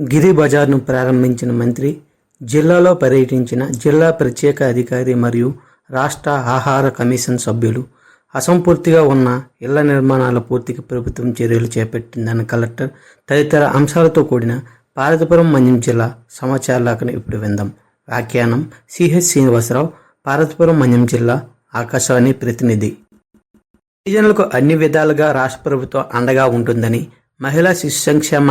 గిరి బజార్ను ప్రారంభించిన మంత్రి, జిల్లాలో పర్యటించిన జిల్లా ప్రత్యేక అధికారి మరియు రాష్ట్ర ఆహార కమిషన్ సభ్యులు, అసంపూర్తిగా ఉన్న ఇళ్ల నిర్మాణాల పూర్తికి ప్రభుత్వం చర్యలు చేపట్టిందన్న కలెక్టర్ తదితర అంశాలతో కూడిన పార్వతీపురం మన్యం జిల్లా సమాచార లేఖను ఇప్పుడు విందాం. వ్యాఖ్యానం సిహెచ్ శ్రీనివాసరావు, పార్వతీపురం మన్యం జిల్లా, ఆకాశవాణి ప్రతినిధి. గిరిజనులకు అన్ని విధాలుగా రాష్ట్ర ప్రభుత్వం అండగా ఉంటుందని మహిళా శిశు సంక్షేమ,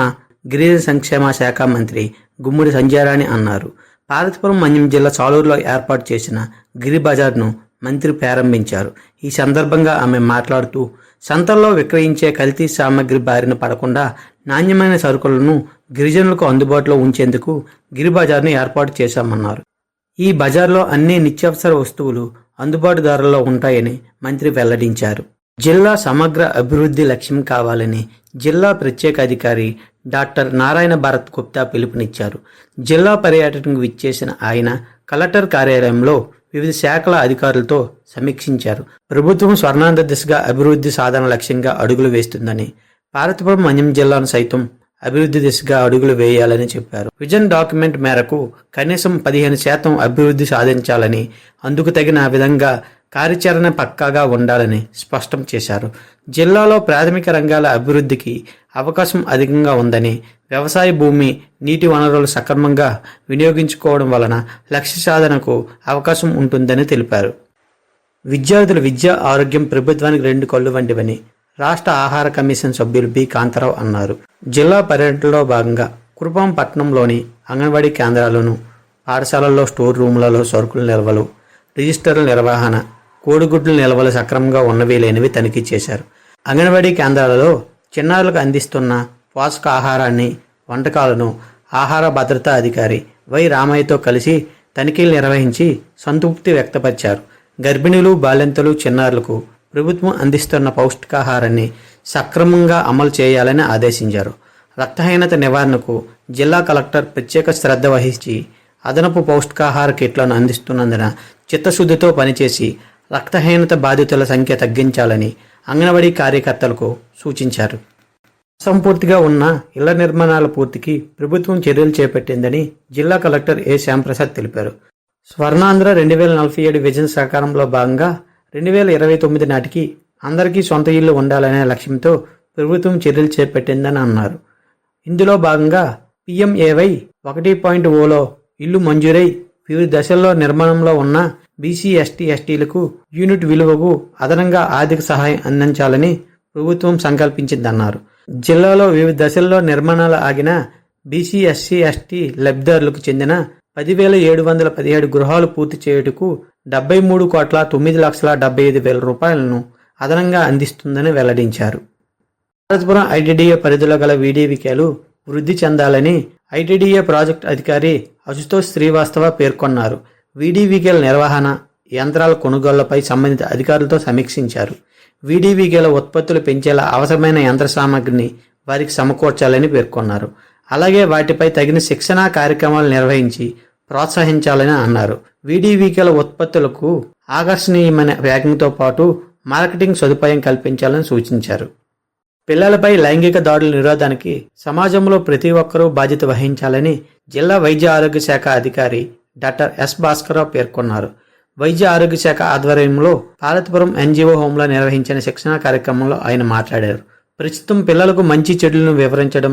గిరిజన సంక్షేమ శాఖ మంత్రి గుమ్మడి సంధ్యారాణి అన్నారు. పార్వతీపురం మన్యం జిల్లా సాలూరులో ఏర్పాటు చేసిన గిరి బజార్ను మంత్రి ప్రారంభించారు. ఈ సందర్భంగా ఆమె మాట్లాడుతూ, సంతల్లో విక్రయించే కల్తీ సామాగ్రి బారిన పడకుండా నాణ్యమైన సరుకులను గిరిజనులకు అందుబాటులో ఉంచేందుకు గిరి బజార్ను ఏర్పాటు చేశామన్నారు. ఈ బజార్లో అన్ని నిత్యావసర వస్తువులు అందుబాటు ధరల్లో ఉంటాయని మంత్రి వెల్లడించారు. జిల్లా సమగ్ర అభివృద్ధి లక్ష్యం కావాలని జిల్లా ప్రత్యేక అధికారి డాక్టర్ నారాయణ భారత్ గుప్తా పిలుపునిచ్చారు. జిల్లా పర్యటనకు విచ్చేసిన ఆయన కలెక్టర్ కార్యాలయంలో వివిధ శాఖల అధికారులతో సమీక్షించారు. ప్రభుత్వం స్వర్ణాంధ్ర దిశగా అభివృద్ధి సాధన లక్ష్యంగా అడుగులు వేస్తుందని, పార్వతీపురం మన్యం జిల్లాను సైతం అభివృద్ధి దిశగా అడుగులు వేయాలని చెప్పారు. విజన్ డాక్యుమెంట్ మేరకు కనీసం 15% అభివృద్ధి సాధించాలని, అందుకు తగిన విధంగా కార్యాచరణ పక్కాగా ఉండాలని స్పష్టం చేశారు. జిల్లాలో ప్రాథమిక రంగాల అభివృద్ధికి అవకాశం అధికంగా ఉందని, వ్యవసాయ భూమి, నీటి వనరులు సక్రమంగా వినియోగించుకోవడం వలన లక్ష్య సాధనకు అవకాశం ఉంటుందని తెలిపారు. విద్యార్థుల విద్య, ఆరోగ్యం ప్రభుత్వానికి 2 కళ్ళు వంటివని రాష్ట్ర ఆహార కమిషన్ సభ్యులు బి కాంతారావు అన్నారు. జిల్లా పర్యటనలో భాగంగా కురుపాం పట్టణంలోని అంగన్వాడీ కేంద్రాలను, పాఠశాలల్లో స్టోర్ రూములలో సరుకుల నిల్వలు, రిజిస్టర్ల నిర్వహణ, కోడిగుడ్ల నిల్వలు సక్రమంగా ఉన్నవి లేనివి తనిఖీ చేశారు. అంగన్వాడీ కేంద్రాలలో చిన్నారులకు అందిస్తున్న పోషకాహారాన్ని, వంటకాలను ఆహార భద్రతా అధికారి వై రామయ్యతో కలిసి తనిఖీలు నిర్వహించి సంతృప్తి వ్యక్తపరిచారు. గర్భిణీలు, బాలింతలు, చిన్నారులకు ప్రభుత్వం అందిస్తున్న పౌష్టికాహారాన్ని సక్రమంగా అమలు చేయాలని ఆదేశించారు. రక్తహీనత నివారణకు జిల్లా కలెక్టర్ ప్రత్యేక శ్రద్ధ వహించి అదనపు పౌష్టికాహార కిట్లను అందిస్తున్నందున చిత్తశుద్ధితో పనిచేసి రక్తహీనత బాధితుల సంఖ్య తగ్గించాలని అంగన్వాడీ కార్యకర్తలకు సూచించారు. అసంపూర్తిగా ఉన్న ఇళ్ల నిర్మాణాల పూర్తికి ప్రభుత్వం చర్యలు చేపట్టిందని జిల్లా కలెక్టర్ ఏ శ్యాంప్రసాద్ తెలిపారు. స్వర్ణాంధ్ర 2047 విజన్ సాకారంలో భాగంగా 2029 నాటికి అందరికీ సొంత ఇల్లు ఉండాలనే లక్ష్యంతో ప్రభుత్వం చర్యలు చేపట్టిందని అన్నారు. ఇందులో భాగంగా PMAY 1.0లో ఇల్లు మంజూరై వివిధ దశల్లో నిర్మాణంలో ఉన్న బీసీ, ఎస్టీ, ఎస్టీలకు యూనిట్ విలువకు అదనంగా ఆర్థిక సహాయం అందించాలని ప్రభుత్వం సంకల్పించిందన్నారు. జిల్లాలో వివిధ దశల్లో నిర్మాణాలు ఆగిన బీసీ, ఎస్సీ, ఎస్టీ లబ్ధిదారులకు చెందిన 10,717 గృహాలు పూర్తి చేయుటకు 73,9,75,000 రూపాయలను అదనంగా అందిస్తుందని వెల్లడించారు. పార్వతీపురం ఐటీడీఏ పరిధిలో గల వీడీవీకేలు వృద్ధి చెందాలని ఐటీడీఏ ప్రాజెక్టు అధికారి అశుతోష్ శ్రీవాస్తవ పేర్కొన్నారు. వీడీవీకేల నిర్వహణ, యంత్రాల కొనుగోళ్లపై సంబంధిత అధికారులతో సమీక్షించారు. వీడీవీకేల ఉత్పత్తులు పెంచేలా అవసరమైన యంత్ర సామగ్రిని వారికి సమకూర్చాలని పేర్కొన్నారు. అలాగే వాటిపై తగిన శిక్షణా కార్యక్రమాలు నిర్వహించి ప్రోత్సహించాలని అన్నారు. వీడీవీకేల ఉత్పత్తులకు ఆకర్షణీయమైన ప్యాకింగ్తో పాటు మార్కెటింగ్ సదుపాయం కల్పించాలని సూచించారు. పిల్లలపై లైంగిక దాడుల నిరోధానికి సమాజంలో ప్రతి ఒక్కరూ బాధ్యత వహించాలని జిల్లా వైద్య ఆరోగ్య శాఖ అధికారి డాక్టర్ ఎస్ భాస్కరరావు పేర్కొన్నారు. వైద్య ఆరోగ్య శాఖ ఆధ్వర్యంలో పార్వతీపురం NGO హోంలో నిర్వహించిన శిక్షణా కార్యక్రమంలో ఆయన మాట్లాడారు. ప్రస్తుతం పిల్లలకు మంచి చెడులను వివరించడం,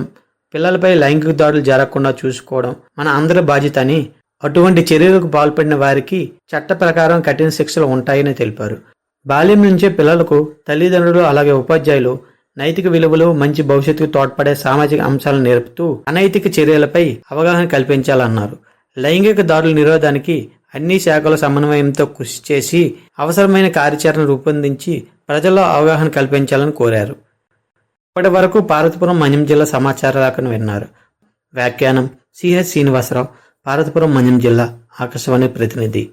పిల్లలపై లైంగిక దాడులు జరగకుండా చూసుకోవడం మన అందరి బాధ్యత అని, అటువంటి చర్యలకు పాల్పడిన వారికి చట్ట ప్రకారం కఠిన శిక్షలు ఉంటాయని తెలిపారు. బాల్యం నుంచే పిల్లలకు తల్లిదండ్రులు అలాగే ఉపాధ్యాయులు నైతిక విలువలు, మంచి భవిష్యత్తుకు తోడ్పడే సామాజిక అంశాలను నేర్పుతూ అనైతిక చర్యలపై అవగాహన కల్పించాలన్నారు. లైంగిక దాడుల నిరోధానికి అన్ని శాఖల సమన్వయంతో కృషి చేసి అవసరమైన కార్యాచరణ రూపొందించి ప్రజల్లో అవగాహన కల్పించాలని కోరారు. ఇప్పటి వరకు పార్వతీపురం మన్యం జిల్లా సమాచార లేఖను విన్నారు. వ్యాఖ్యానం సిహెచ్ శ్రీనివాసరావు, పార్వతీపురం మన్యం జిల్లా, ఆకాశవాణి ప్రతినిధి.